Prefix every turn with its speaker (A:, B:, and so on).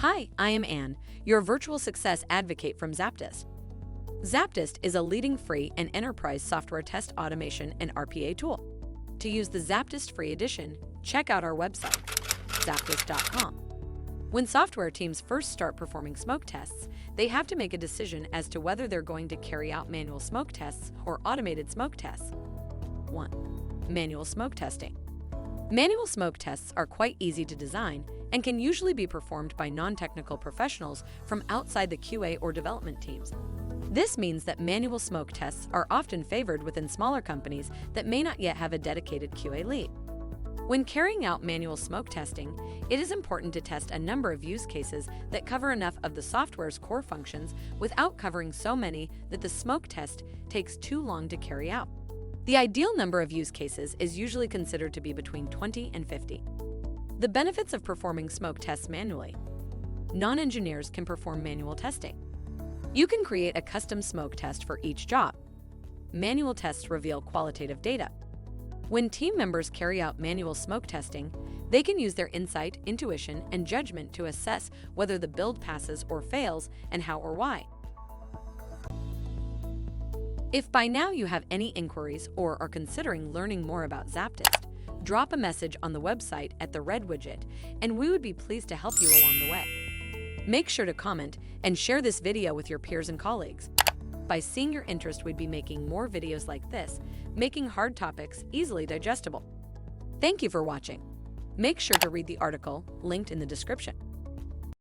A: Hi, I am Anne, your virtual success advocate from ZAPTEST. ZAPTEST is a leading free and enterprise software test automation and RPA tool. To use the ZAPTEST free edition, check out our website, ZAPTEST.AI. When software teams first start performing smoke tests, they have to make a decision as to whether they're going to carry out manual smoke tests or automated smoke tests. 1. Manual smoke testing. Manual smoke tests are quite easy to design and can usually be performed by non-technical professionals from outside the QA or development teams. This means that manual smoke tests are often favored within smaller companies that may not yet have a dedicated QA lead. When carrying out manual smoke testing, it is important to test a number of use cases that cover enough of the software's core functions without covering so many that the smoke test takes too long to carry out. The ideal number of use cases is usually considered to be between 20 and 50. The benefits of performing smoke tests manually. Non-engineers can perform manual testing. You can create a custom smoke test for each job. Manual tests reveal qualitative data. When team members carry out manual smoke testing, they can use their insight, intuition, and judgment to assess whether the build passes or fails and how or why. If by now you have any inquiries or are considering learning more about ZAPTEST, drop a message on the website at the red widget, and we would be pleased to help you along the way. Make sure to comment and share this video with your peers and colleagues. By seeing your interest, we'd be making more videos like this, making hard topics easily digestible. Thank you for watching. Make sure to read the article linked in the description.